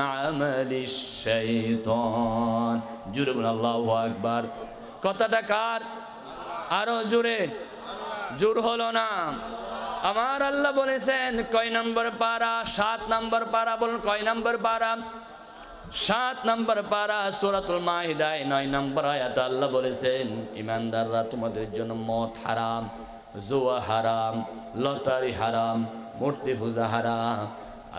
আমালিশ শাইতান। জোরে বলুন আল্লাহু আকবার। কথাটা কার? আরো জোরে। জোর হলো না। আমার আল্লাহ বলেছেন কয় নম্বর পারা? 7 নম্বর পারা। বলুন কয় নম্বর পারা? 7 নম্বর পারা সূরাতুল মাইদায় 9 নম্বর আয়াতে আল্লাহ বলেছেন, ইমানদাররা তোমাদের জন্য মদ হারাম, জুয়া হারাম, লটারি হারাম, মূর্তি পূজা হারাম।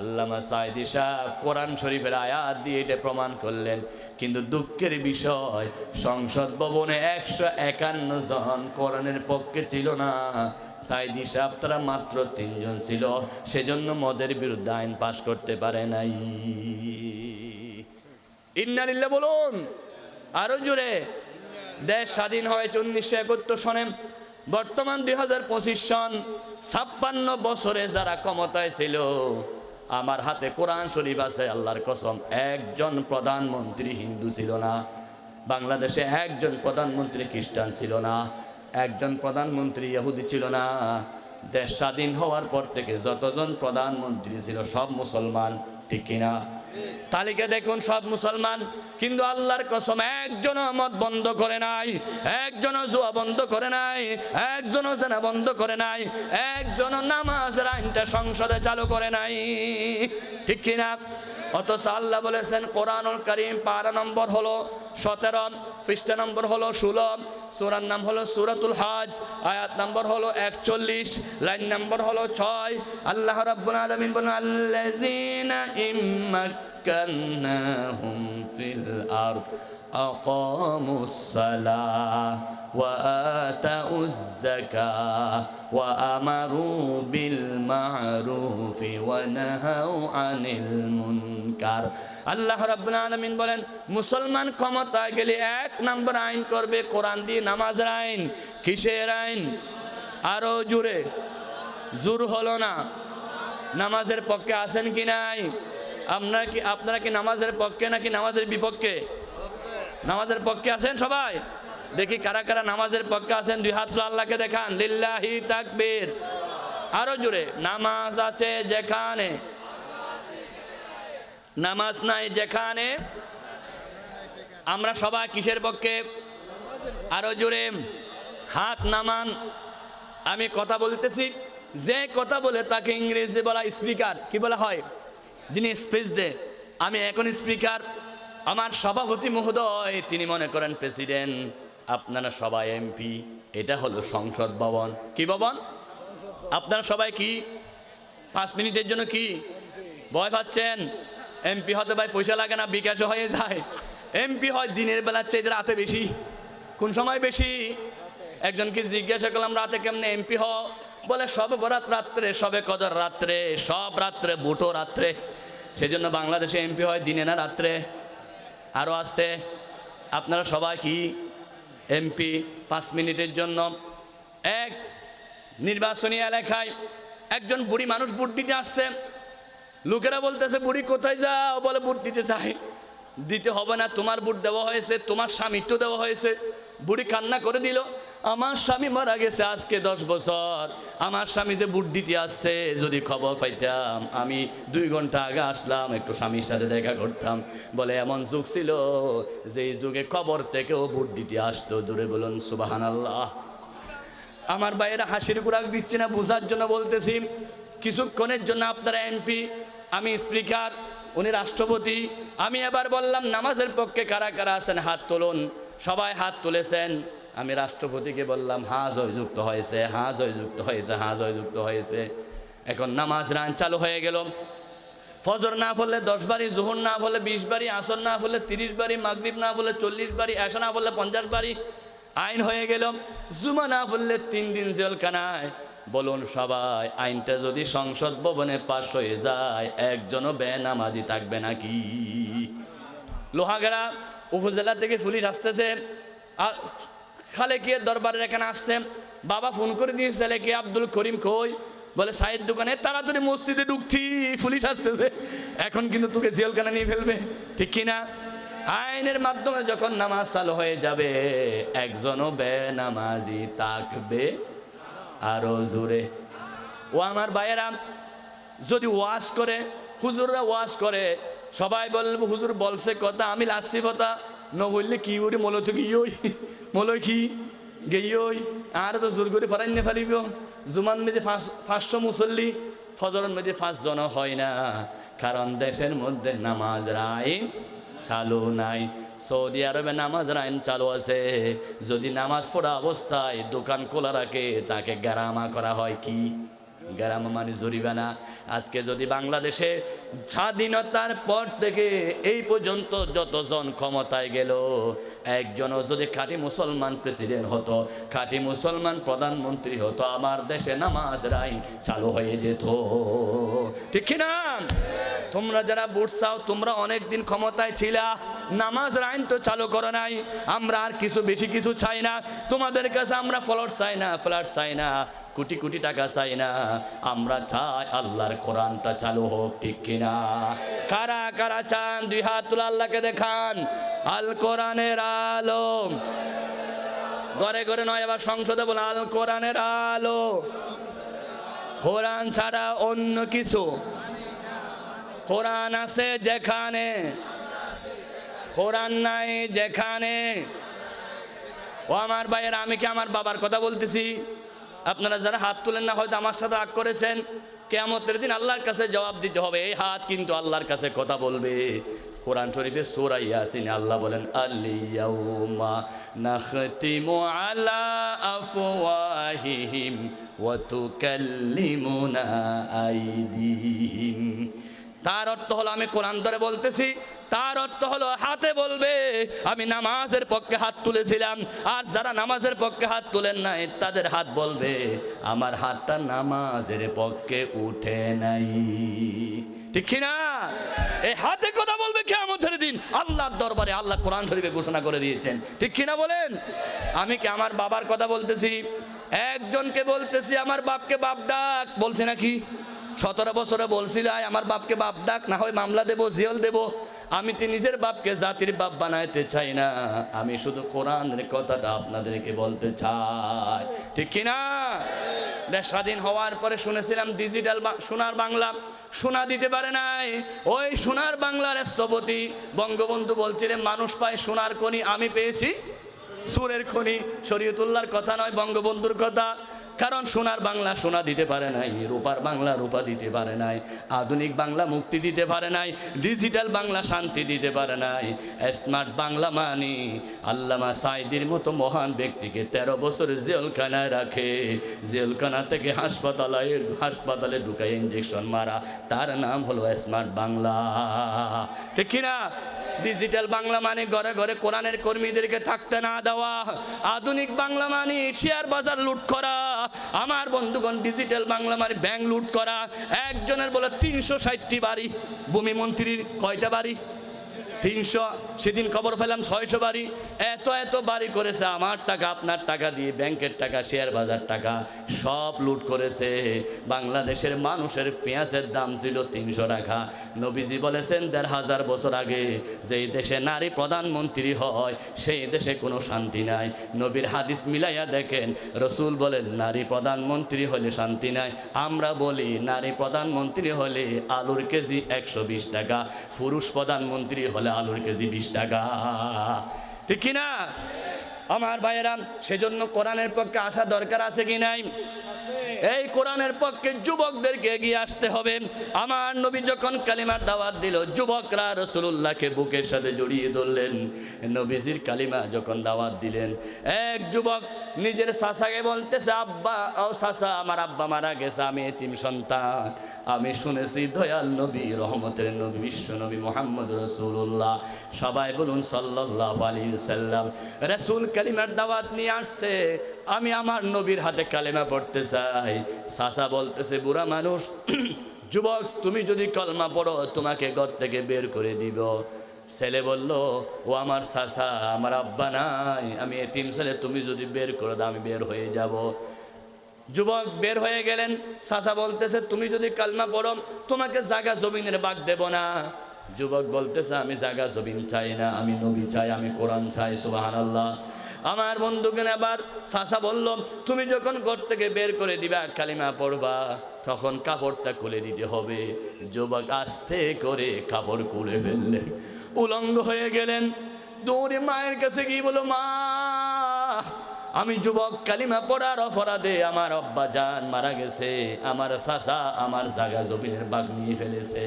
আল্লামা সাঈদী সাহেব কোরআন শরীফের আয়াত দিয়ে এটা প্রমাণ করলেন। কিন্তু দুঃখের বিষয়, সংসদ ভবনে 151 জন কোরআনের পক্ষে ছিল না। সাঈদী সাহেব তারা মাত্র 3 জন ছিল, সেজন্য মদের বিরুদ্ধে আইন পাশ করতে পারে নাই। ইন্না লিল্লাহ বলুন আরো জোরে। দেশ স্বাধীন হয়েছে 1971 সনে। বর্তমান 2025 সন। 56 বছরে যারা ক্ষমতায় ছিল, আমার হাতে কোরআন শরীফ আছে, আল্লাহর কসম, একজন প্রধানমন্ত্রী হিন্দু ছিল না। বাংলাদেশে একজন প্রধানমন্ত্রী খ্রিস্টান ছিল না, একজন প্রধানমন্ত্রী ইহুদি ছিল না। দেশ স্বাধীন হওয়ার পর থেকে যতজন প্রধানমন্ত্রী ছিল সব মুসলমান, ঠিক কিনা? তালিকা দেখুন, সব মুসলমান। কিন্তু আল্লাহর কসম একজনও মদ বন্ধ করে নাই, একজনও জুয়া বন্ধ করে নাই, একজনও জেনা বন্ধ করে নাই, একজনও নামাজের আইনটা সংসদে চালু করে নাই, ঠিক কিনা? অথচ আল্লাহ বলেছেন কোরআনুল কারীম পারা নম্বর হলো 17, পৃষ্ঠা নম্বর হলো 16, সূরার নাম হলো সূরাতুল হজ, আয়াত নম্বর হলো 41, লাইন নম্বর হলো 6। আল্লাহ রাব্বুল আলামিন বলেন, আল্লাযীনা ইম্মাক্কান্নাহুম ফিল আরদ আকামুস সালাহ ওয়া আতাউজ যাকাহ ওয়া আমারু বিল মা'রুফি ওয়া নাহাউ আনিল মুনকার। আল্লাহ রাব্বুল আলামিন বলেন, মুসলমান ক্ষমতায় গেলে 1 নম্বর আইন করবে কোরআন দিয়ে, নামাজের আইন। কিসের আইন? আরো জোরে। জোর হলো না। নামাজের পক্ষে আছেন কি নাই? আপনারা কি নামাজের পক্ষে নাকি নামাজের বিপক্ষে? নামাজের পক্ষে আছেন সবাই? দেখি কারা কারা নামাজের পক্ষে আছেন, 2 হাত আল্লাহকে দেখান। লিল্লাহি তাকবীর। আরো জোরে। নামাজ আছে যেখানে, নামাজ নাই যেখানে। আমরা সবাই কিসের পক্ষে? আরো জোরে হাত নামান। আমি কথা বলতেছি, যে কথা বলে তাকে ইংরেজি বলা স্পিকার। কি বলা হয়? যিনি স্পিচ দেয়। আমি এখন স্পিকার, আমার সভাপতি মহোদয় তিনি মনে করেন প্রেসিডেন্ট, আপনারা সবাই এমপি। এটা হলো সংসদ ভবন। কি ভবন? আপনারা সবাই কি 5 মিনিটের জন্য কি ভয় পাচ্ছেন? এমপি হতে ভাই পয়সা লাগে না, বিকাশও হয়ে যায়। এমপি হয় দিনের বেলার চাইতে রাতে বেশি। কোন সময় বেশি? একজনকে জিজ্ঞাসা করলাম রাতে কেমনে এমপি হ? বলে সবে বরাত রাত্রে, সবে কদর রাত্রে, সব রাত্রে, বুটো রাত্রে। সেজন্য বাংলাদেশে এমপি হয় দিনে না রাত্রে। আরও আসতে আপনারা সবাই কি এমপি? 5 মিনিটের জন্য। এক নির্বাচনী এলাকায় একজন বুড়ি মানুষ ভোট দিতে আসছে। লোকেরা বলতেছে, বুড়ি কোথায় যাও? বলে ভোট দিতে চাই। দিতে হবে না, তোমার ভোট দেওয়া হয়েছে, তোমার স্বামীর তো দেওয়া হয়েছে। বুড়ি কান্না করে দিল, আমার স্বামী মারা গেছে আজকে 10 বছর। আমার স্বামী যে ভোট দিতে আসছে, যদি খবর পাইতাম, আমি 2 ঘন্টা আগে আসলাম, একটু স্বামীর সাথে দেখা করতাম। বলে এমন যুগ ছিল যে যুগে খবর থেকেও ভোট দিতে আসতো। দূরে বলুন সুবহানাল্লাহ। আমার ভাইয়েরা হাসির কুরাক দিচ্ছে না, বোঝার জন্য বলতেছি। কিছুক্ষণের জন্য আপনারা এমপি, আমি স্পিকার, উনি রাষ্ট্রপতি। আমি এবার বললাম নামাজের পক্ষে কারা কারা আছেন হাত তুলুন। সবাই হাত তুলেছেন। আমি রাষ্ট্রপতিকে বললাম, হ্যাঁ জয়যুক্ত হয়েছে, হ্যাঁ জয়যুক্ত হয়েছে, হ্যাঁ জয়যুক্ত হয়েছে। এখন নামাজ রান চালু হয়ে গেল। ফজর না পড়লে 10 বারি, জোহর না পড়লে 20 বারি, আসর না পড়লে 30 বারি, মাগরিব না পড়লে 40 বারি, এশা না পড়লে 50 বারি আইন হয়ে গেল। জুমা না পড়লে 3 দিন জেলখানায়। বলুন সবাই, আইনটা যদি সংসদ ভবনে পাশ হয়ে যায়, একজনও বেনামাজি থাকবে নাকি? লোহাগাড়া উপজেলা থেকে পুলিশ আসতেছে, খালেকিয়ার দরবারের এখানে আসছে। বাবা ফোন করে দিয়েছে, ছেলেকে আব্দুল করিম কই? বলে সাইয়ের দোকানে। তাড়াতাড়ি মসজিদে ঢুকছি, পুলিশ আসতেছে, এখন কিন্তু তোকে জেলখানা নিয়ে ফেলবে, ঠিক কিনা? আইনের মাধ্যমে যখন নামাজ চালু হয়ে যাবে, একজনও বেনামাজি থাকবে। আরো জোরে। ও আমার ভাইয়েরা, যদি ওয়াজ করে, হুজুররা ওয়াজ করে, সবাই বলবো হুজুর বলছে কথা, আমি লাসছি কথা ন বললে কি করি মলো তো গিয়ে মলো কি গেই আর তো জোর করে ফরাই নে ফারিব। জুমান মেঝে 500 মুসল্লি, ফজরের মধ্যে 5 জন হয় না, কারণ দেশের মধ্যে নামাজের আইন চালু নাই। সৌদি আরবে নামাজের আইন চালু আছে, যদি নামাজ পড়া অবস্থায় দোকান খোলা রাখে তাকে গারামা করা হয়। কি গারামা মানে জরিমানা। আজকে যদি বাংলাদেশে স্বাধীনতার পর থেকে এই পর্যন্ত যতজন ক্ষমতায় গেল, একজনও যদি খাঁটি মুসলমান প্রেসিডেন্ট হতো, খাঁটি মুসলমান প্রধানমন্ত্রী হতো, আমার দেশে নামাজের আইন চালু হয়ে যেত। ঠিক কিনা? তোমরা যারা ভোট চাও, তোমরা অনেক দিন ক্ষমতায় ছিলা, নামাজের আইন তো চালু করো নাই। আমরা আর কিছু বেশি কিছু চাই না তোমাদের কাছে, আমরা ফ্ল্যাট চাই না, ফ্ল্যাট চাই না, কোটি কোটি টাকা চাই না, আমরা চাই আল্লাহর কোরআনটা চালু হোক। ঠিক কিনা? কারা কারা চান? 2 হাত তুলে আল্লাহকে দেখান। আল কোরআনের আলো, ঘরে ঘরে নয়, আবার সংসদে বলে আল কোরআনের আলো। কোরআন ছাড়া অন্য কিছু, কোরআন আছে যেখানে, কোরআন নাই যেখানে। ও আমার ভাইয়েরা, আমি কি আমার বাবার কথা বলতেছি? আপনারা যারা হাত তুলেন না, হয়তো আমার সাথে রাগ করেছেন। কিয়ামতের দিন আল্লাহর কাছে জবাব দিতে হবে। এই হাত কিন্তু আল্লাহর কাছে কথা বলবে। কোরআন শরীফে সূরা ইয়াসিনে আল্লাহ বলেন, আল-ইয়াউমা নাখতিমু আলা আফওয়াহিহিম ওয়া তুকাল্লিমুনা আইদিহিম। তার অর্থ হলো, আমি কোরআন ধরে বলতেছি, তার অর্থ হলো হাতে বলবে আমি নামাজের পক্ষে হাত তুলেছিলাম, আর যারা নামাজের পক্ষে হাত তুলেন নাই তাদের হাত বলবে আমার হাতটা নামাজের পক্ষে উঠে নাই। ঠিক কিনা? এই হাতে কথা বলবে কিয়ামতের দিন আল্লাহর দরবারে। আল্লাহ কোরআন শরীফে ঘোষণা করে দিয়েছেন। ঠিক কিনা বলেন? আমি কি আমার বাবার কথা বলতেছি? একজনকে বলতেছি আমার বাপকে বাপ ডাক, বলছি নাকি? 17 বছরে বলছিল আমার বাপকে বাপ ডাক, না হয় মামলা দেব, জেল দেব। আমি তো নিজের বাপকে জাতির বাপ বানাইতে চাই না, আমি শুধু কোরআনের কথাটা আপনাদেরকে বলতে চাই। ঠিক কিনা? দেশ স্বাধীন হওয়ার পরে শুনেছিলাম ডিজিটাল সোনার বাংলা, সোনা দিতে পারে নাই। ওই সোনার বাংলার স্থপতি বঙ্গবন্ধু বলছিলেন মানুষ পায় সোনার খনি, আমি পেয়েছি সুরের খনি। শরীয়তুল্লাহর কথা নয়, বঙ্গবন্ধুর কথা। কারণ সোনার বাংলা সোনা দিতে পারে নাই, রূপার বাংলা রূপা দিতে পারে নাই, আধুনিক বাংলা মুক্তি দিতে পারে নাই, ডিজিটাল বাংলা শান্তি দিতে পারে নাই। স্মার্ট বাংলা মানি আল্লামা সাঈদীর মতো মহান ব্যক্তিকে 13 বছর জেলখানায় রাখে, জেলখানা থেকে হাসপাতালে ঢুকায় ইঞ্জেকশন মারা, তার নাম হলো স্মার্ট বাংলা। ঠিক কিনা? ডিজিটাল বাংলা মানে ঘরে ঘরে কোরআনের কর্মীদেরকে থাকতে না দেওয়া। আধুনিক বাংলা মানে শেয়ার বাজার লুট করা। আমার বন্ধুগণ, ডিজিটাল বাংলা মানে ব্যাংক লুট করা। একজনের বলে 360টি বাড়ি, ভূমি মন্ত্রীর কয়টা বাড়ি? 300। সেদিন খবর পেলাম 600 বাড়ি। এত এত বাড়ি করেছে আমার টাকা, আপনার টাকা দিয়ে, ব্যাংকের টাকা, শেয়ার বাজার টাকা সব লুট করেছে। বাংলাদেশের মানুষের পেঁয়াজের দাম ছিল 300 টাকা। নবীজি বলেছেন 1500 বছর আগে, যেই দেশে নারী প্রধানমন্ত্রী হয় সেই দেশে কোনো শান্তি নাই। নবীর হাদিস মিলাইয়া দেখেন, রসুল বলেন নারী প্রধানমন্ত্রী হলে শান্তি নাই। আমরা বলি নারী প্রধানমন্ত্রী হলে আলুর কেজি 120 টাকা, পুরুষ প্রধানমন্ত্রী হলে আলুর কেজি 20 টাকা। ঠিক কিনা আমার ভাইয়েরা? সেজন্য কোরআনের পক্ষে আসা দরকার আছে কি নাই? এই কোরআনের পক্ষে যুবকদেরকে এগিয়ে আসতে হবে। আমার নবী যখন কালিমার দাওয়াত দিল, যুবকরা রাসূলুল্লাহকে বুকের সাথে জড়িয়ে ধরলেন। নবীজির কালিমা যখন দাওয়াত দিলেন, এক যুবক নিজের চাচাকে বলতেছে, আব্বা ও চাচা, আমার আব্বা মারা গেছে, আমি এতিম সন্তান। আমি শুনেছি দয়াল নবী, রহমতের নবী, বিশ্ব নবী মুহাম্মদ রাসূলুল্লাহ, সবাই বলুন সাল্লাল্লাহু আলাইহি ওয়াসাল্লাম, রাসূল কালিমার দাওয়াত নিয়ে আসছে, আমি আমার নবীর হাতে কালেমা পড়তে চাই। চাচা বলতেছে, বুড়া মানুষ, যুবক তুমি যদি কলমা পড়ো তোমাকে ঘর থেকে বের করে দিব। ছেলে বলল, ও আমার চাচা, আমার আব্বা নাই, আমি এতিম ছেলে, তুমি যদি বের করে দাও আমি বের হয়ে যাব। যুবক বের হয়ে গেলেন। চাচা বলতেছে, তুমি যদি কালমা পড়ো তোমাকে জায়গা জমিনের ভাগ দেব না। যুবক বলতেছে, আমি জায়গা জমিন চাই না, আমি নবী চাই, আমি কোরআন চাই। সুবহানাল্লাহ। আমার বন্ধুকে আবার চাচা বলল, তুমি যখন ঘর থেকে বের করে দিবা, কালিমা পড়বা, তখন কাপড়টা খুলে দিতে হবে। যুবক আস্তে করে কাপড় খুলে ফেললেন, উলঙ্গ হয়ে গেলেন। দৌড়ে মায়ের কাছে গিয়ে বলো, মা আমি যুবক, কালিমা পড়ার অপরাধে আমার আব্বা জান মারা গেছে, আমার চাচা আমার জায়গা জমিনের ভাগ নিয়ে ফেলেছে,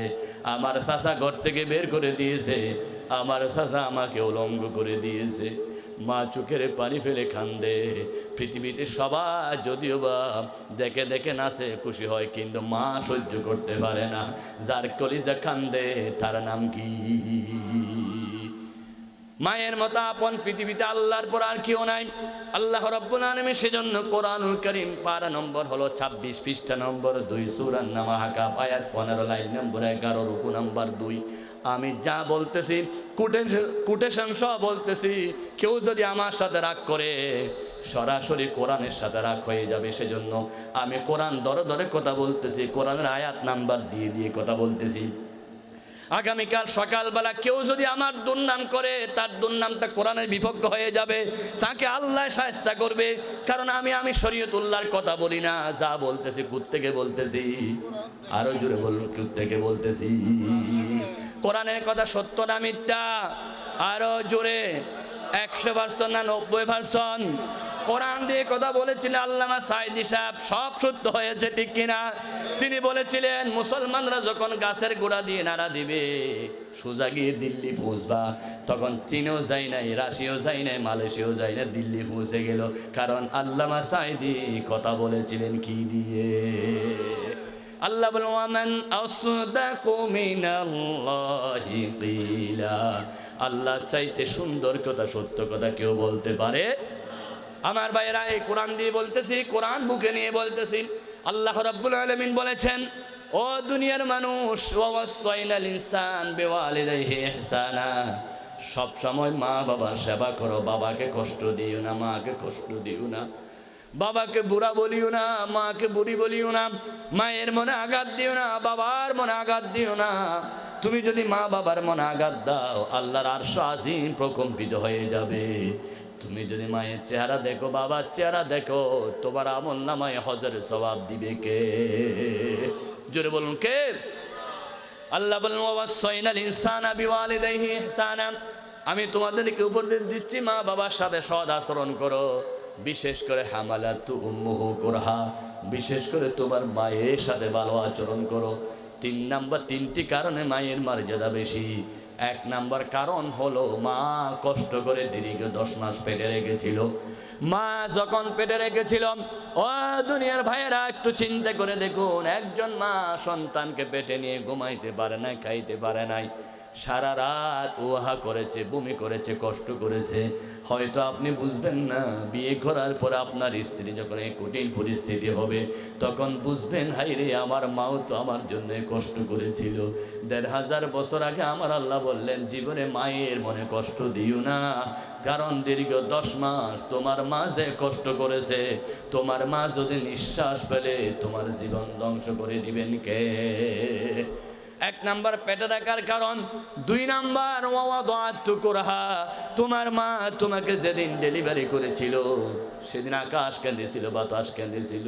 আমার চাচা ঘর থেকে বের করে দিয়েছে, আমার চাচা আমাকে উলঙ্গ করে দিয়েছে। মা চোখের পানি ফেলে কান্দে। পৃথিবীতে সবাই যদিও বা দেখে দেখে নাচে খুশি হয়, কিন্তু মা সহ্য করতে পারে না। যার কলিজা কান্দে তার নাম কি? মায়ের মতো আপন পৃথিবীতে আল্লাহর পর আর কেউ নাই। আল্লাহ রাব্বুল আলামিন সেজন্য কোরআনুল কারীম পারা নম্বর হলো 26, পৃষ্ঠা নম্বর 2, সূরা নামহাকাব, আয়াত 15, লাইন নম্বর 11, রুকু নম্বর 2। আমি যা বলতেছি কোটেশন সহ বলতেছি। কেউ যদি আমার সাথে রাগ করে, সরাসরি কোরআনের সাথে রাগ হয়ে যাবে। সেজন্য আমি কোরআন ধরে ধরে কথা বলতেছি, কোরআনের আয়াত নাম্বার দিয়ে দিয়ে কথা বলতেছি। আগামীকাল সকালবেলা কেউ যদি আমার দুর্নাম করে, তার দুর্নামটা কোরআনের বিপক্ষ হয়ে যাবে, তাকে আল্লাহ শায়েস্তা করবে। কারণ আমি শরীয়তুল্লাহর কথা বলি না, যা বলতেছি কুত্তেকে বলতেছি। আরো জোরে বলুন, কুত্তেকে বলতেছি। কোরআনের কথা সত্য না মিথ্যা? আরো জোরে, 100% না 90%? কোরআন দিয়ে কথা বলেছিলেন আল্লামা সাঈদী সাহেব, সব সত্য হয়েছে, ঠিক কিনা? তিনি বলেছিলেন, মুসলমানরা যখন গাছের গোড়া দিয়ে নাড়া দিবে, সোজা গিয়ে দিল্লি পৌঁছবা, তখন চীনও যায় নাই, রাশিয়াও যায় নাই, মালয়েশিয়াও যায় না, দিল্লি পৌঁছে গেল। কারণ আল্লামা সাঈদী কথা বলেছিলেন কি দিয়ে? আল্লাহ বলেন, ওয়ামান আসদাকু মিনাল্লাহি কিলা। আল্লাহ চাইতে সুন্দর কথা, সত্য কথা কেউ বলতে পারে? আমার ভাইয়েরা, এই কোরআন দিয়ে বলতেছি, কোরআন বুকে নিয়ে বলতেছি। আল্লাহ রাব্বুল আলামিন বলেছেন, ও দুনিয়ার মানুষ, ওয়াসাইনাল ইনসান বিওয়ালিদাইহি ইহসানা। সব সময় মা বাবার সেবা করো, বাবাকে কষ্ট দিও না, মাকে কষ্ট দিও না, বাবাকে বুড়া বলিও না, মাকে বুড়ি বলিও না, মায়ের মনে আঘাত দিও না, বাবার মনে আঘাত দিও না। তুমি যদি মা বাবার মনে আঘাত দাও, আল্লাহর আরশ আজিম প্রকম্পিত হয়ে যাবে। তুমি যদি মায়ের চেহারা দেখো, বাবার চেহারা দেখো, তোমার আমল নামায় হজরের সওয়াব দিবে কে? জোরে বলুন, কে? আল্লাহ বলেন, ওয়াসাইনাল ইনসানা বিওয়ালিদাইহি ইহসানা। আমি তোমাদেরকে উপদেশ দিচ্ছি, মা বাবার সাথে সৎ আচরণ করো। বিশেষ করে হামালাতু উম্মুহু কুরহা, বিশেষ করে তোমার মায়ের সাথে ভালো আচরণ করো। 3 নাম্বার, 3টি কারণে মায়ের মর্যাদা বেশি। 1 নাম্বার কারণ হলো, মা কষ্ট করে দীর্ঘ 10 মাস পেটে রেখেছিল। মা যখন পেটে রেখেছিল, ও দুনিয়ার ভাইয়েরা একটু চিন্তা করে দেখুন, একজন মা সন্তানকে পেটে নিয়ে ঘুমাইতে পারে নাই, খাইতে পারে নাই, সারা রাত ওয়াহা করেছে, বমি করেছে, কষ্ট করেছে। হয়তো আপনি বুঝবেন না, বিয়ে করার পর আপনার স্ত্রী যখন এই কঠিন পরিস্থিতি হবে, তখন বুঝবেন, হাইরে আমার মাও তো আমার জন্য কষ্ট করেছিল। 1500 বছর আগে আমার আল্লাহ বললেন, জীবনে মায়ের মনে কষ্ট দিও না, কারণ দীর্ঘ 10 মাস তোমার মা যে কষ্ট করেছে, তোমার মা যদি নিঃশ্বাস ফেলে, তোমার জীবন ধ্বংস করে দিবেন কে? 1 নাম্বার পেটে রাখার কারণ। 2 নাম্বার, ওয়াদাতু কুরহা। তোমার মা তোমাকে যেদিন ডেলিভারি করেছিল, সেদিন আকাশ কেঁদেছিল, বাতাস কেঁদেছিল।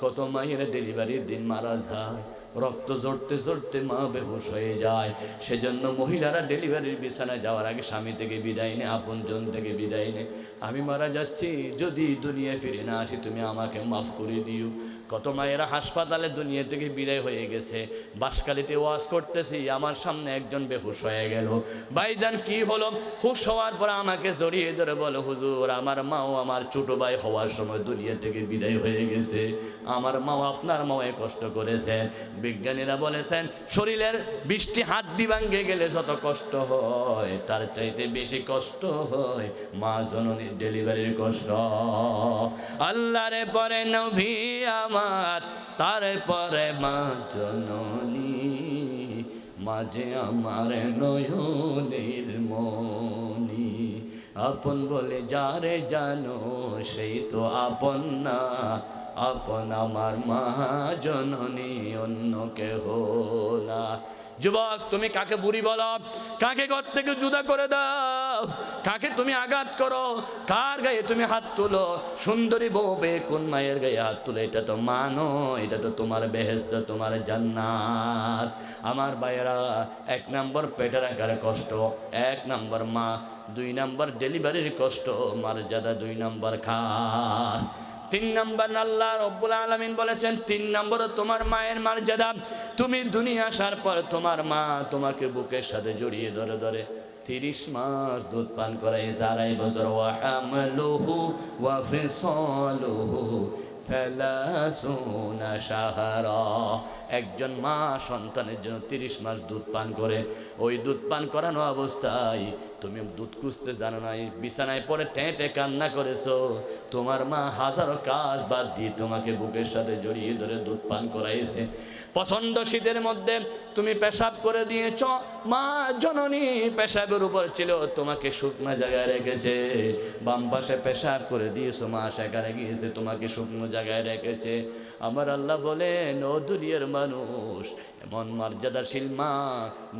কত মায়ের ডেলিভারির দিন মারা যায়, রক্ত ঝরতে ঝরতে মা বেহুশ হয়ে যায়। সেজন্য মহিলারা ডেলিভারির বিছানায় যাওয়ার আগে স্বামী থেকে বিদায় নেয়, আপনজন থেকে বিদায় নেয়। আমি মারা যাচ্ছি, যদি দুনিয়া ফিরে না আসি, তুমি আমাকে মাফ করে দিও। কত মায়েরা হাসপাতালে দুনিয়া থেকে বিদায় হয়ে গেছে। বাঁশখালীতে ওয়াজ করতেছি, আমার সামনে একজন বেহুশ হয়ে গেল। ভাইজান কি হলো? হুশ হওয়ার পর আমাকে জড়িয়ে ধরে বলো, হুজুর আমার মাও আমার ছোট ভাই হওয়ার সময় দুনিয়া থেকে বিদায় হয়ে গেছে। আমার মাও আপনার মাওয়ে কষ্ট করেছেন। বিজ্ঞানীরা বলেছেন, শরীরের 20টি হাড্ডি ভাঙে গেলে যত কষ্ট হয়, তার চাইতে বেশি কষ্ট হয় মা জননীর ডেলিভারির কষ্ট। আল্লাহরে পরে নবী আমার, তারপরে মা জননী, মাঝে আমার নয়নের মনি। আপন বলে যারে জানো, সেই তো আপন না, আপন আমার মা জননী, অন্য কেহ না। যুবক তুমি কাকে বুড়ি বলো, কাকে ঘর থেকে জুদা করে দাও, কাকে তুমি আঘাত করো, কার গায়ে তুমি হাত তুলো? সুন্দরী বউ পেয়ে কোন মায়ের গায়ে হাত তুলে? এটা তো মানো, এটা তো তোমার বেহেশত, তোমার জান্নাত। আমার ভাইয়েরা, 1 নম্বর পেটে রাখার কষ্ট, 1 নম্বর মা, 2 নম্বর ডেলিভারির কষ্ট, মর্যাদা 2 নম্বর খান, 3 নম্বর আল্লাহ রব্বুল আলামিন বলেছেন 3 নম্বর তোমার মায়ের মর্যাদা। তুমি দুনিয়া আসার পর তোমার মা তোমাকে বুকের সাথে জড়িয়ে ধরে ধরে 30 মাস দুধ পান করাই, 2.5 বছর। ওয়া হামলুহু ওয়া ফিসালুহু 30 শাহরা। একজন মা সন্তানের জন্য 30 মাস দুধ পান করে। ওই দুধ পান করানো অবস্থায় তুমি দুধ খুঁজতে জানো না, বিছানায় পড়ে টেঁটে কান্না করেছো, তোমার মা হাজারো কাজ বাদ দিয়ে তোমাকে বুকের সাথে জড়িয়ে ধরে দুধ পান করাইছে। প্রচণ্ড শীতের মধ্যে তুমি পেশাব করে দিয়েছ, মা জননী পেশাবের উপর ছিল, তোমাকে শুকনো জায়গায় রেখেছে। বাম পাশে পেশাব করে দিয়েছো, মা সেখানে গিয়েছে, তোমাকে শুকনো জায়গায় রেখেছে। আমার আল্লাহ বলেন, ও দুনিয়ার মানুষ, এমন মর্যাদাশীল মা,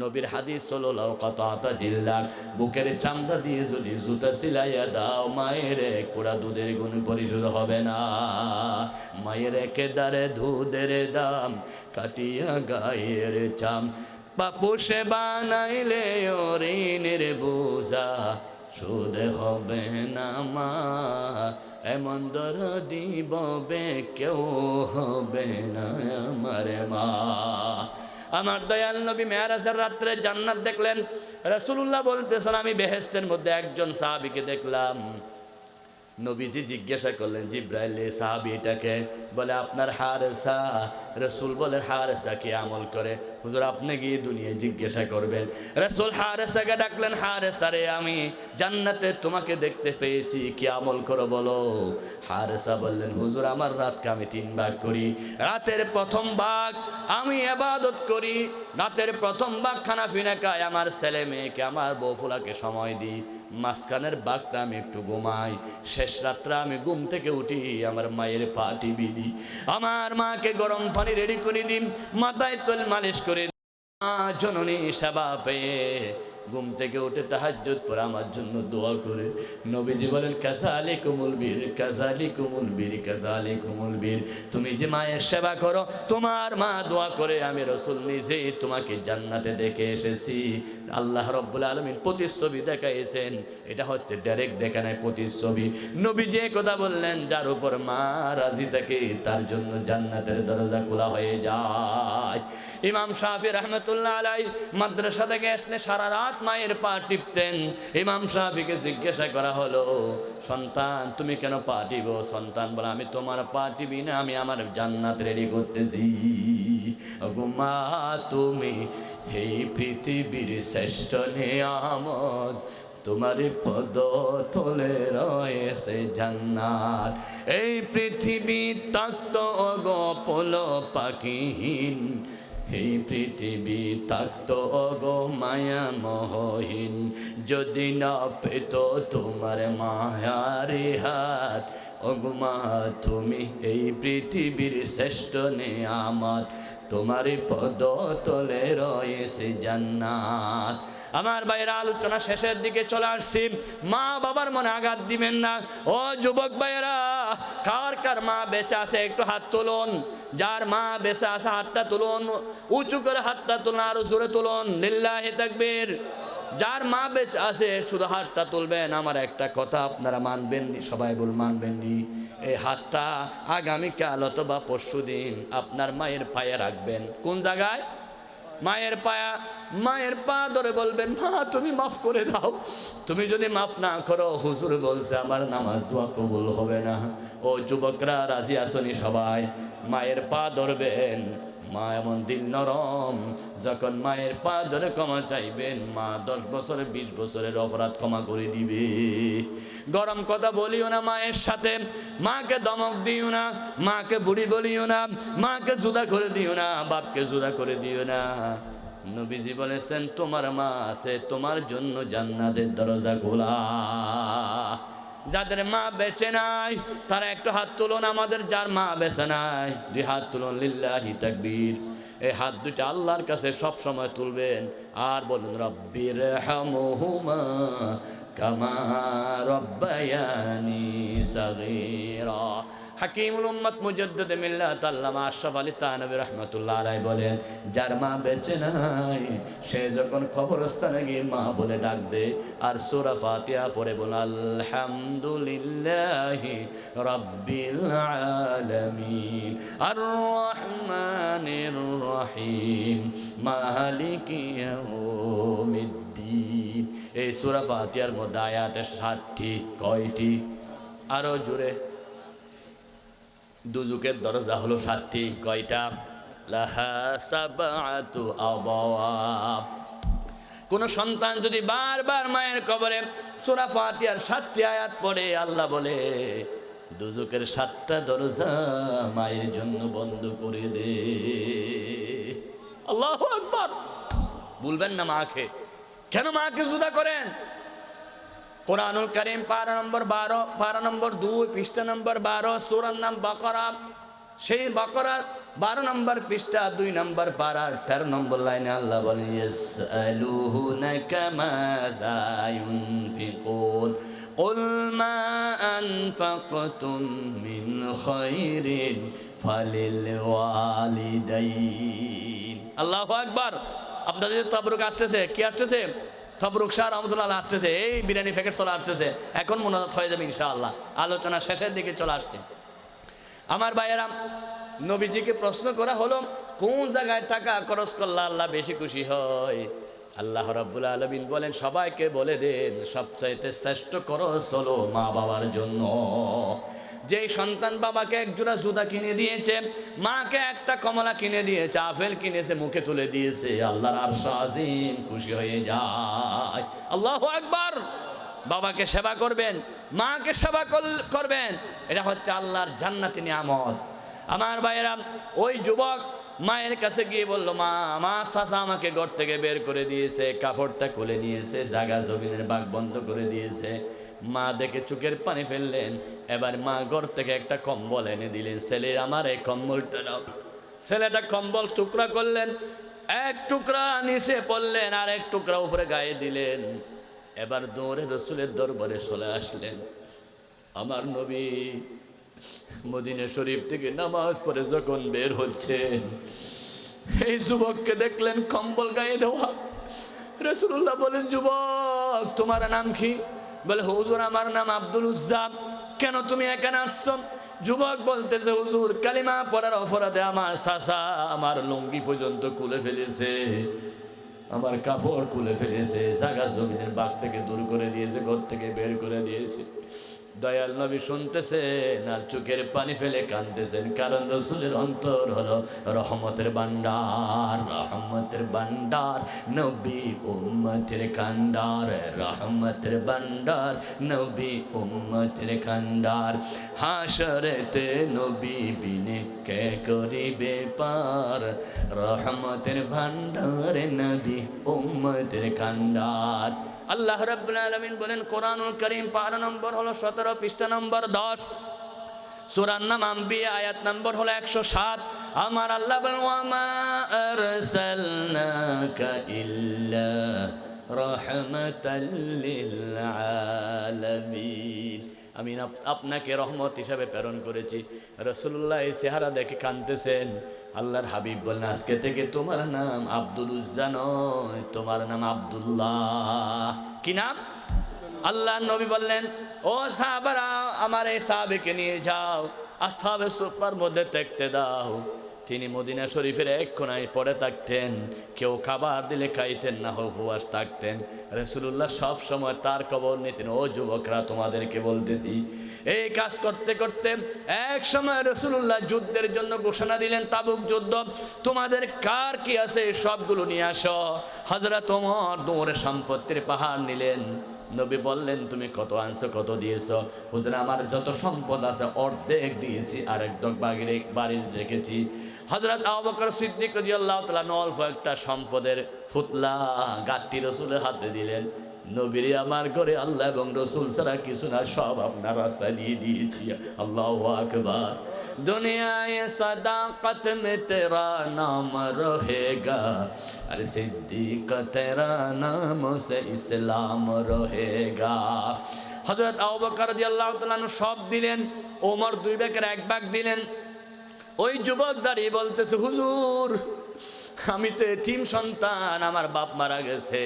নবীর হাদিস সাল্লাল্লাহু কাতাতা জিল্লাক, বুকের চামড়া দিয়ে যদি জুতা সিলাইয়া দাও, মায়ের এক পোড়া দুধের গুণ পরিশোধ হবে না। মায়ের একেবারে দুধের দাম কাটিয়া গায়ের চাম, পাপুষে বানাইলে ঋণের বোঝা শোধ হবে না মা। এমন দরদি ববে কেউ হবে না আমার মা। আমার দয়াল নবী মেরাজের রাত্রে জান্নাত দেখলেন। রাসূলুল্লাহ বলতেছেন, আমি বেহেশতের মধ্যে একজন সাহাবীকে দেখলাম। নবীজি জিজ্ঞাসা করলেন, জিব্রাইল সাহাবীটাকে? বলে আপনার হারেসা। রাসূল বলে, হারেসা কি আমল করে? হুজুর আপনি গিয়ে দুনিয়ায় জিজ্ঞাসা করবেন। রাসূল হারেসাকে ডাকলেন, হারেসা রে, আমি জান্নাতে তোমাকে দেখতে পেয়েছি, কি আমল করো বলো? হারেসা বললেন, হুজুর আমার রাতকে আমি 3 ভাগ করি। রাতের প্রথম ভাগ আমি ইবাদত করি, রাতের প্রথম ভাগ খানা পিনা খাই, আমার ছেলে মেয়েকে, আমার বউ ফুলাকে সময় দিই। মাঝখানের ভাগটা আমি একটু ঘুমাই। শেষ রাত্রে আমি ঘুম থেকে উঠি, আমার মায়ের পা টিপি দিই, আমার মাকে গরম পানি রেডি করে দিই, মাথায় তেল মালিশ করে দিই। মা জননী সেবা পেয়ে ঘুম থেকে উঠে তাহাজ্জুদ পড়ে আমার জন্য দোয়া করে। নবীজি বলেন, কাযালিকুমুল বীর, কাযালিকুমুল বীর, কাযালিকুমুল বীর। তুমি যে মায়ের সেবা করো, তোমার মা দোয়া করে, আমি রাসূল নিজে তোমাকে জান্নাতে দেখে এসেছি। আল্লাহ রাব্বুল আলামিন প্রতিচ্ছবি দেখাইছেন, এটা হচ্ছে ডাইরেক্ট দেখা নাই, প্রতিচ্ছবি। নবীজি কথা বললেন, যার উপর মা রাজি থাকে তার জন্য জান্নাতের দরজা খোলা হয়ে যায়। ইমাম শাফি রহমতুল্লাহ আলাইহি মাদ্রাসা থেকে আসলে সারা রাত মায়ের পা টিপতেন। ইমাম শাফিকে জিজ্ঞাসা করা হলো, সন্তান তুমি কেন পা টিপো? সন্তান বলে, আমি তোমার পা টিপি না, আমি আমার জান্নাত রেডি করতেছি। ওগো মা, তুমি এই পৃথিবীর শ্রেষ্ঠ নিয়ামত, তোমার পদ তলে রয়েছে জান্নাত। এই পৃথিবী তাক্ত ওগো পল পাখিহীন, এই পৃথিবী থাকত ওগো মায়া মোহহীন, যদি না পেত তোমার মায়ারি হাত। ওগো মা, তুমি এই পৃথিবীর শ্রেষ্ঠ নিয়ামত, তোমার পদ তলে রয়েছে জান্নাত। আমার ভাইয়েরা, আলোচনা শেষের দিকে চলে আসছি। মা বাবার মনে আঘাত দিবেন না। ও যুবক ভাইয়েরা, কার কার মা বেঁচে আছে একটু হাত তুলুন। যার মা বেঁচে আছে হাতটা তুলুন, উঁচু করে হাতটা তুলুন, আরো জোরে তুলুন, লিল্লাহি তাকবীর। যার মা বেঁচে আছে শুধু হাতটা তুলবেন। আমার একটা কথা আপনারা মানবেন, সবাই বল মানবেন নি? এই হাতটা আগামীকাল অথবা পরশুদিন আপনার মায়ের পায়ে রাখবেন। কোন জায়গায়? মায়ের পায়া। মায়ের পা ধরে বলবেন, মা তুমি মাফ করে দাও। তুমি যদি মাফ না করো, হুজুর বলছে আমার নামাজ দোয়া কবুল হবে না। ও যুবকরা, রাজি আসনি সবাই? মায়ের পা ধরবেন। মা এমন দিল নরম, যখন মায়ের পা ধরে ক্ষমা চাইবেন, মা 10 বছরের 20 বছরের অপরাধ ক্ষমা করে দিবে। গরম কথা বলিও না মায়ের সাথে, মাকে দমক দিও না, মাকে বুড়ি বলিও না, মাকে জুদা করে দিও না, বাপকে জুদা করে দিও না। নবীজি বলেছেন, তোমার মা আছে, তোমার জন্য জান্নাতের দরজা খোলা। যাদের মা বেঁচে নাই তারা একটু হাত তুলুন। আমাদের যার মা বেঁচে নাই 2 হাত তুলুন, লিল্লাহি তাকবীর। এই হাত দুইটা আল্লাহর কাছে সব সময় তুলবেন আর বলুন রব্বির হামহুমা কামা রব্বায়ানি সাগীরা। হাকিমুল উম্মত মুজাদ্দিদ মিল্লাত আল্লামা আশরাফ আলী থানভী রাহমাতুল্লাহ আলাইহি বলেন, যার মা বেঁচে নাই সে যখন কবরস্থানে গিয়ে মা বলে ডাক দে আর সূরা ফাতিহা পড়ে বলে আলহামদুলিল্লাহি রাব্বিল আলামিন আর রহমানির রহিম মালিকি ইয়াউমিদ্দিন। এই সূরা ফাতিহার মধ্যে আয়াতে 60টি, কয়টি? আরো জোরে। দুজুকের দরজা হলো 7টি, কয়টা? লাহা সাবআতু আবওয়াব। কোন সন্তান যদি বারবার মায়ের কবরে সূরা ফাতিহার 7টি আয়াত পড়ে, আল্লাহ বলে দুজুকের 7টা দরজা মায়ের জন্য বন্ধ করে দে। আল্লাহু আকবার। বলবেন না মাকে, কেন মাকে জুদা করেন? কোরআনুল কারীম পারা নম্বর 12, পারা নম্বর 2, পৃষ্ঠা নম্বর 12, সূরার নাম বাকারা। সেই বাকারা 12 নম্বর পৃষ্ঠা 2 নম্বর পারার 13 নম্বর লাইনে আল্লাহ বলেন ইয়াসআলুহুনাকা মাযা ইউনফিকুন কুল মা আনফাকতুম মিন খায়রিন ফালিল ওয়ালিদাইন। আল্লাহু আকবার। আপনাদের তাবরুক আসতেছে, কি আসতেছে? তবরুক শাহ রহমতুল্লাহ আসতেছে, এই বিরিয়ানি প্যাকেট চলে আসতেছে, এখন মোনাজাত হয়ে যাবে ইনশাআল্লাহ। আলোচনা শেষের দিকে চলে আসছে। আমার ভাইয়েরা, নবীজিকে প্রশ্ন করা হলো কোন জায়গায় টাকা খরচ করলে আল্লাহ বেশি খুশি হয়? আল্লাহ রাব্বুল আলামিন বলেন সবাইকে বলে দেন সবচাইতে শ্রেষ্ঠ খরচ হলো মা বাবার জন্য। যেই সন্তান বাবাকে এক জোড়া জুতা কিনে দিয়েছে, মাকে একটা কমলা কিনে দিয়েছে, আপেল কিনেছে, মুখে তুলে দিয়েছে, আল্লাহর আরশ আজিম খুশি হয়ে যায়। আল্লাহু আকবার। বাবাকে সেবা করবেন, মাকে সেবা করবেন, এটা হচ্ছে আল্লাহর জান্নাতি নিয়ামত। আমার ভাইয়েরা, ওই যুবক মায়ের কাছে গিয়ে বলল, মা আমার চাচা আমাকে ঘর থেকে বের করে দিয়েছে, কাপড়টা খুলে নিয়েছে, জায়গা জমিনের বাগ বন্ধ করে দিয়েছে। মা দেখে চোখের পানি ফেললেন। এবার মা ঘর থেকে একটা কম্বল এনে দিলেন, ছেলে আমার এই কম্বলটা দাও। ছেলেটা কম্বল টুকরা করলেন, এক টুকরা নিচে পড়লেন আর এক টুকরা উপরে গায়ে দিলেন। এবার দৌড়ে রসুলের দরবারে চলে আসলেন। আমার নবী মদিনা শরীফ থেকে নামাজ পড়ে যখন বের হচ্ছেন, এই যুবককে দেখলেন কম্বল গায়ে দেওয়া। রাসূলুল্লাহ বলেন, যুবক তোমার নাম কি? বলে, হুজুর আমার নাম আব্দুল উজ্জা। কেন তুমি এখানে আসছো? যুবক বলতেছে, হুজুর কালিমা পড়ার অপরাধে আমার চাচা আমার লুঙ্গি পর্যন্ত খুলে ফেলেছে, আমার কাপড় খুলে ফেলেছে, জায়গা জমিনের বাগ থেকে দূর করে দিয়েছে, ঘর থেকে বের করে দিয়েছে। দয়াল নবী শুনতেছেন আর চোখের পানি ফেলে কাঁদতেছেন, কারণ রসুলের অন্তর হলো রহমতের ভান্ডার। রহমতের ভান্ডার নবী উম্মতের কান্ডার, রহমতের ভান্ডার নবী উম্মতের কান্ডার। হাসরেতে নবী বিনে কে করিবে পার, রহমতের ভান্ডার নবী উম্মতের কান্ডার। আল্লাহ রাব্বুল আলামিন বলেন কোরআনুল কারীম পারা নম্বর হলো 17, পৃষ্ঠা নম্বর 10, সূরার নাম আম্বিয়া, আয়াত নম্বর হলো 107। আমার আল্লাহ বলেন ওয়া মা আরসালনাকা ইল্লা রাহমাতাল লিল আলামিন। আমি আপনাকে রহমত হিসাবে প্রেরণ করেছি। রাসূলুল্লাহ এই চেহারা দেখে কাঁদতেছেন। আল্লাহর হাবিব বললেন, আজকে থেকে তোমার নাম আব্দুল উজ্জা নয়, তোমার নাম আব্দুল্লাহ। কি নাম? আল্লাহ নবী বললেন, ও সাহাবারা আমার এই সাহাবীকে নিয়ে যাও, আসহাবে সুফার মধ্যে দেখতে দাও। তিনি মদিনা শরীফের এক কোণায় পড়ে থাকতেন, কেউ খাবার দিলে খাইতেন না, উপবাস থাকতেন। রাসূলুল্লাহ সব সময় তার খবর নিতেন। ও যুবকরা, তোমাদেরকে বলতেছি, এই কাজ করতে করতে এক সময় রাসূলুল্লাহ যুদ্ধের জন্য ঘোষণা দিলেন, তাবুক যুদ্ধ, তোমাদের কার কি আছে সবগুলো নিয়ে আসো। হযরত ওমর দৌড়ে সম্পত্তির পাহাড় নিলেন। নবী বললেন, তুমি কত আনছো, কত দিয়েছো? হুজুর আমার যত সম্পদ আছে অর্ধেক দিয়েছি, আরেক দগ বাড়ির রেখেছি। হযরত আবু বকর সিদ্দিক রাদিয়াল্লাহু তাআলা অল্প একটা সম্পদের ফুতলা গাঁটটি রাসূলের হাতে দিলেন। নবীর আমার ঘরে আল্লাহ এবং রাসূল ছাড়া কিছু না, সব আপনার রাস্তায় দিয়ে দিয়েছি। আল্লাহু আকবার। दुनिया ये सदाकत में तेरा नाम रहेगा, अरे सिद्दीक तेरा नाम से इस्लाम रहेगा। हजरत আবু বকর রাদিয়াল্লাহু তাআলা সব দিলেন, ওমর 2 ভাগের 1 ভাগ দিলেন। ওই যুবক দাঁড়িয়ে বলতেছে, হুজুর আমি তো এতিম সন্তান, আমার বাপ মারা গেছে,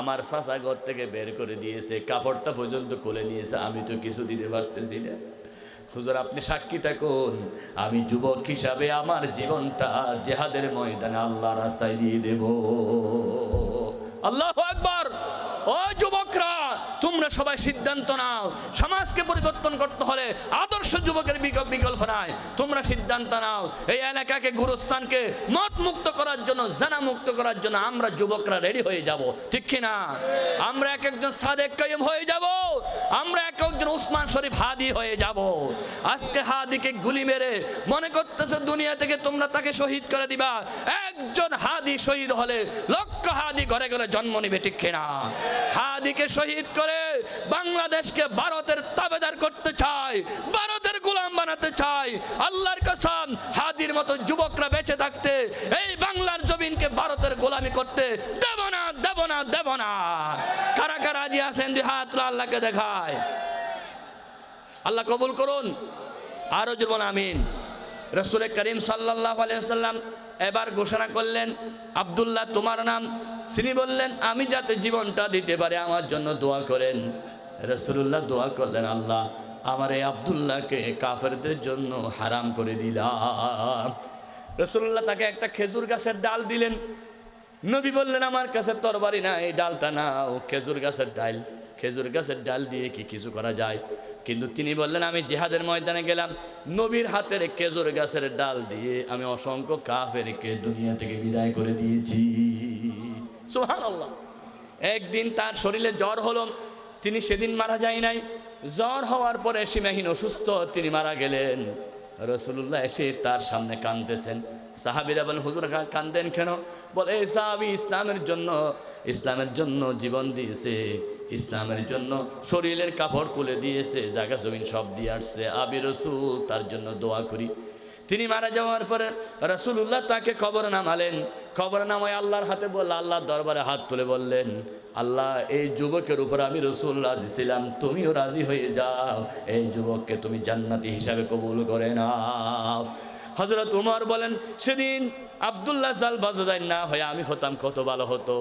আমার চাচা ঘর থেকে বের করে দিয়েছে, কাপড়টা পর্যন্ত খুলে নিয়েছে, আমি তো কিছু দিতে পারতেছি না। হুজুর আপনি সাক্ষী থাকুন, আমি যুবক হিসাবে আমার জীবনটা জিহাদের ময়দানে আল্লাহর রাস্তায় দিয়ে দেব। আল্লাহু আকবার। ও যুবকরা, তোমরা সবাই সিদ্ধান্ত নাও, সমাজকে পরিবর্তন করতে হলে আদর্শ যুবকের বিকল্প নাই। তোমরা সিদ্ধান্ত নাও, এই এলাকাকে গুরুস্থানকে মদ মুক্ত করার জন্য, জানা মুক্ত করার জন্য আমরা যুবকরা রেডি হয়ে যাব, ঠিক কিনা? আমরা এক একজন সাদেক কাইম হয়ে যাব, আমরা এক একজন উসমান শরীফ হাদি হয়ে যাব। আজকে হাদিকে গুলি মেরে মনে করতেছে দুনিয়া থেকে তোমরা তাকে শহীদ করে দিবা। একজন হাদি শহীদ হলে লক্ষ হাদি ঘরে ঘরে জন্ম নিবে, ঠিক কিনা? হাদিকে শহীদ করে বাংলাদেশকে ভারতের তাবেদার করতে চায়, ভারতের গোলাম বানাতে চায়। আল্লাহর কসম, হাদির মতো যুবকরা বেঁচে থাকতে এই বাংলার জমিনকে ভারতের গোলামি করতে দেব না, দেব না, দেব না। কারা কারা রাজি আছেন? দুই হাত আল্লাহকে দেখায়। আল্লাহ কবুল করুন, আরো জীবন আমিন। রাসূল করিম সাল্লাল্লাহু আলাইহি ওয়াসাল্লাম এবার ঘোষণা করলেন, আব্দুল্লাহ তোমার নাম? তিনি বললেন, আমি যাতে জীবনটা দিতে পারি আমার জন্য দোয়া করেন। রাসূলুল্লাহ দোয়া করলেন, আল্লাহ আমার এই আব্দুল্লাহকে কাফেরদের জন্য হারাম করে দিলাম। রাসূলুল্লাহ তাকে একটা খেজুর গাছের ডাল দিলেন। নবী বললেন, আমার কাছে তরবারি না, এই ডালটা নাও, খেজুর গাছের ডাল। খেজুর গাছের ডাল দিয়ে কি কিছু করা যায়? কিন্তু তিনি বললেন, আমি জিহাদের ময়দানে গেলাম, নবীর হাতের খেজুর গাছের ডাল দিয়ে আমি অসংখ্য কাফেরকে দুনিয়া থেকে বিদায় করে দিয়েছি। সুবহানাল্লাহ। একদিন তার শরীরে জ্বর হলো, তিনি সেদিন মারা যায় নাই। জ্বর হওয়ার পরে সীমাহীন অসুস্থ তিনি মারা গেলেন। রাসূলুল্লাহ এসে তার সামনে কাঁদতেছেন। সাহাবীরা বলেন, হুজুর কাঁদেন কেন? বলে, এই সাহাবী ইসলামের জন্য জীবন দিয়েছে, ইসলামের জন্য শরীরের কাপড় খুলে দিয়েছে, জায়গা জমিন সব দিয়ে আসছে, আমি রাসূল তার জন্য দোয়া করি। তিনি মারা যাওয়ার পরে রাসূলুল্লাহ তাকে কবরে নামালেন। কবরে নামায় আল্লাহর হাতে বলল, আল্লাহর দরবারে হাত তুলে বললেন, আল্লাহ এই যুবকের উপর আমি রাসূল রাজি ছিলাম, তুমিও রাজি হয়ে যাও, এই যুবককে তুমি জান্নাতি হিসাবে কবুল করে নাও। হযরত উমর বলেন, সেদিন আব্দুল্লাহ জালবাজদাই না হয়ে আমি হতাম কত ভালো হতো।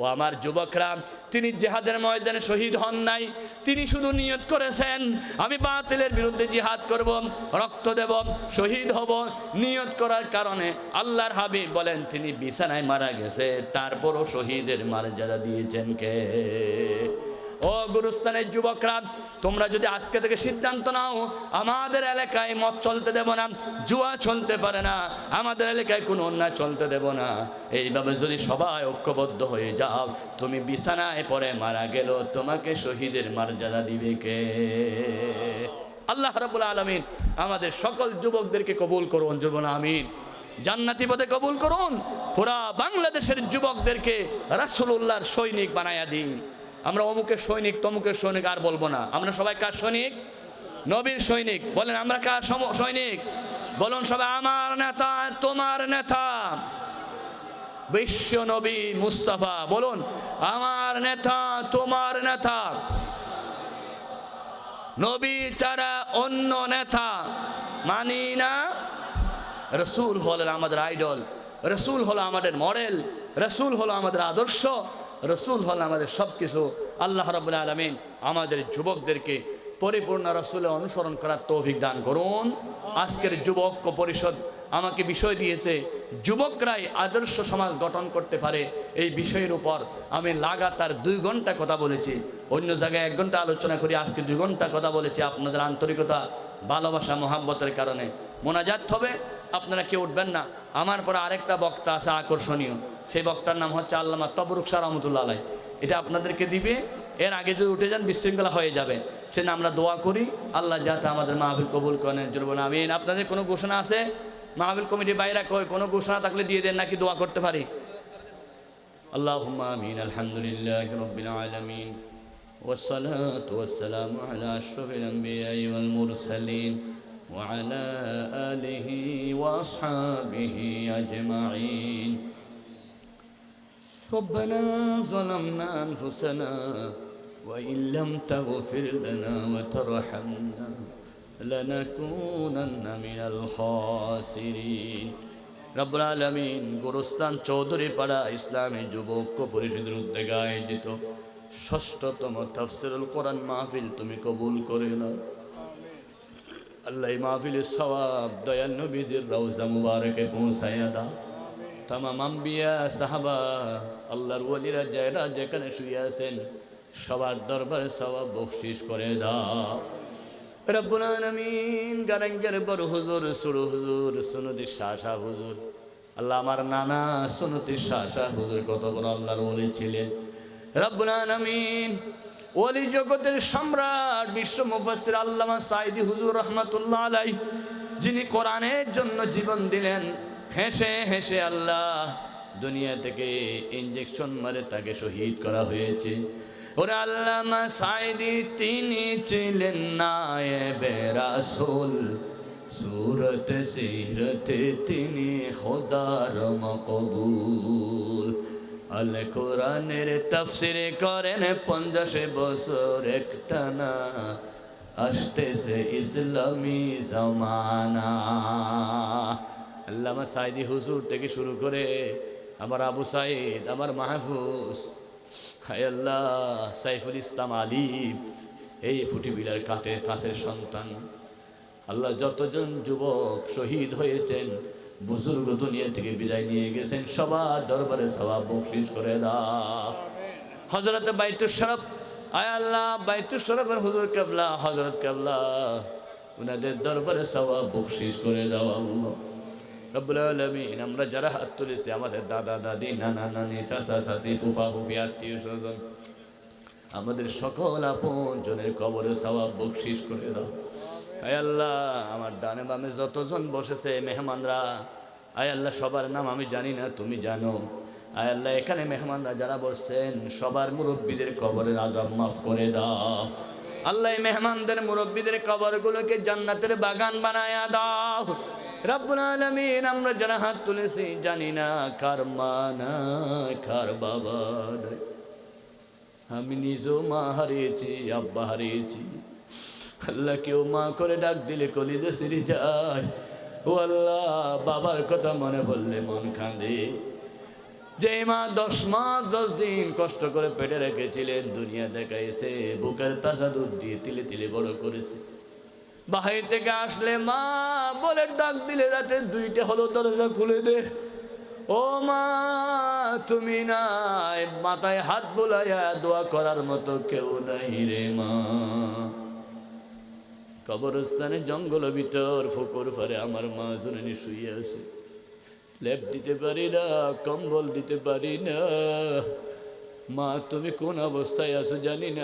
ও আমার যুবকরা, তিনি জিহাদের ময়দানে শহীদ হন নাই, তিনি শুধু নিয়ত করেছেন আমি বাতিলের বিরুদ্ধে জিহাদ করব, রক্ত দেব, শহীদ হব। নিয়ত করার কারণে আল্লাহর হাবিব বলেন তিনি বিছানায় মারা গেছে, তারপরও শহীদের মর্যাদা দিয়েছেন কে? ও গুরুস্থানের যুবকরা, তোমরা যদি আজকে থেকে সিদ্ধান্ত নাও, আমাদের এলাকায় মদ চলতে দেব না, জুয়া চলতে পারে না, আমাদের এলাকায় কোনো অন্যায় চলতে দেব না, এইভাবে যদি সবাই ঐক্যবদ্ধ হয়ে যাও, তুমি বিছানায় পড়ে মারা গেল, তোমাকে শহীদের মর্যাদা দিবে কে? আল্লাহ রাব্বুল আলামিন আমাদের সকল যুবকদেরকে কবুল করুন, জীবন আমিন। জান্নাতি পথে কবুল করুন। পুরা বাংলাদেশের যুবকদেরকে রাসূলুল্লাহর সৈনিক বানায়া দিন। আমরা অমুকের সৈনিক, তমুকের সৈনিক আর বলবো না, আমরা সবাই কার সৈনিক? নবীর সৈনিক। বলেন আমরা কার সৈনিক? বলুন সবাই, আমার নেতা তোমার নেতা বিশ্ব নবী মুস্তাফা। বলুন, আমার নেতা তোমার নেতা, নবী ছাড়া অন্য নেতা মানি না। রাসূল হলেন আমাদের আইডল, রাসূল হলো আমাদের মডেল, রাসূল হলো আমাদের আদর্শ, রাসূল হল আমাদের সব কিছু। আল্লাহ রাব্বুল আলামিন আমাদের যুবকদেরকে পরিপূর্ণ রাসূলের অনুসরণ করার তৌফিক দান করুন। আজকের যুবক পরিষদ আমাকে বিষয় দিয়েছে, যুবকরাই আদর্শ সমাজ গঠন করতে পারে। এই বিষয়ের উপর আমি লাগাতার 2 ঘন্টা কথা বলেছি। অন্য জায়গায় 1 ঘন্টা আলোচনা করি, আজকে 2 ঘন্টা কথা বলেছি। আপনাদের আন্তরিকতা, ভালোবাসা, মোহাব্বতের কারণে মোনাজাত হবে, আপনারা কেউ উঠবেন না। আমার পরে আরেকটা বক্তা আছে আকর্ষণীয়, সেই বক্তার নাম হচ্ছে আল্লামা তবরুক শাহ রহমতুল্লাহ আলাইহি। এটা আপনাদেরকে দিবে, এর আগে যদি উঠে যান বিশৃঙ্খলা হয়ে যাবে। সেজন্য আমরা দোয়া করি আল্লাহ যাতে আমাদের মাহফিল কবুল করেন, জুরবন আমিন। আপনাদের কোনো ঘোষণা আছে? মাহফিল কমিটি বাইরা কই কোনো ঘোষণা থাকলে দিয়ে দেন, নাকি দোয়া করতে পারি? আল্লাহুম্মা আমিন। আলহামদুলিল্লাহি রাব্বিল আলামিন والصلاة والسلام على أشرف الأنبياء والمرسلين وعلى آله وأصحابه أجمعين. ربنا ظلمنا أنفسنا وإن لم تغفر لنا وترحمنا لنكونن من الخاسرين. রব্বুল আলামিন গোরস্থান চৌধুরীপাড়া ইসলামী যুবক পরিষদের উদ্যোগে আয়োজিত ষষ্ঠতম তাফসীরুল কোরআন মাহফিল তুমি কবুল করে নাও। আল্লাহ মাহফিলের সওয়াব দয়াল নবীজির রওজা মুবারকে পৌঁছায়া দাও। তামাম আম্বিয়া সাহাবা আল্লাহর ওলিরা যারা যেখানে শুয়ে আছেন সবার দরবারে সওয়াব বখশিশ করে দাও রব্বুল আলামিন। গারাঙ্গের বড় হুজুর সুরু হুজুর সুনতি শাহ হুজুর, আল্লাহ আমার নানা সুনতি শাহ হুজুর কত বড় আল্লাহর ওলি ছিলেন রব্বুল আলামিন। ওলি জগতের সম্রাট বিশ্ব মুফাসসির আল্লামা সাঈদী হুজুর রাহমাতুল্লাহ আলাইহি, যিনি কোরআনের জন্য জীবন দিলেন, হেসে হেসে আল্লাহ দুনিয়া থেকে ইনজেকশন মারে তাকে শহীদ করা হয়েছে। ওরে আল্লামা সাঈদী তিনি ছিলেন নায়েবে রাসূল, সূরতে সিরতে তিনি খোদার মকবুল। আল কোরআনের তাফসীর করেন 50 বছর একটানা, আসতেছে ইসলামী জামানা। আল্লামা সাঈদী হুজুর থেকে শুরু করে আমার আবু সাঈদ, আমার মাহফুজ, হায় আল্লাহ সাইফুল ইসলাম আলিফ, এই ফুটিবিলার কাছের সন্তান, আল্লাহ যতজন যুবক শহীদ হয়েছেন, বুজুর্গ দুনিয়া থেকে বিদায় নিয়ে গেছেন, সবার দরবারে সওয়াব বখশিশ করে দাও। হযরত বাইতুশ শরফ, আয় আল্লাহ বাইতুশ শরফের হুজুর কেবলা হযরত কেবলা, উনাদের দরবারে সওয়াব বখশিশ করে দাও আল্লাহ রব্বুল আলামিন। আমরা যারা হাত তুলেছি, আমাদের দাদা দাদি, নানা নানি, চাচা চাচি, ফুফা ফুফি, আত্মীয় স্বজন, আমাদের সকল আপন জনের কবরে সওয়াব বখশিশ করে দাও। আয় আল্লাহ আমার ডানে বামে যতজন বসেছে মেহমানরা, আয় আল্লাহ সবার নাম আমি জানি না, তুমি জানো। আয় আল্লাহ এখানে মেহমানরা যারা বসছেন সবার মুরব্বীদের কবরের আযাব মাফ করে দাও আল্লাহ। মেহমানদের মুরব্বীদের কবরগুলোকে জান্নাতের বাগান বানায়া দাও রব্বুল আলামিন। আমরা যারা হাত তুলেছি জানি না কার মা নাই, কার বাবা নাই। আমি নিজেও মা হারিয়েছি, আব্বা হারিয়েছি। আল্লাহ কেউ মা করে ডাক দিলে কলিজা সিঁড়ি যায়। ও আল্লাহ বাবার কথা মনে পড়লে মন কাঁদে। যে মা 10 মাস 10 দিন কষ্ট করে পেটে রেখেছিলেন, দুনিয়া দেখাইছে, বুকের তাজা দুধ দিয়ে তিলে তিলে বড় করেছে। বাহির থেকে আসলে মা বলে ডাক দিলে রাতে 2টা হলো দরজা খুলে দে, ও মা তুমি নাই, মাথায় হাত বুলাইয়া দোয়া করার মতো কেউ নাই রে মা। কবরস্থানে জঙ্গল ভিতর ফুকুর ফারে আমার মা জননী শুয়ে আছে। লেপ দিতে পারি না, কম্বল দিতে পারি না। মা তুমি কোন অবস্থায় আছো জানি না।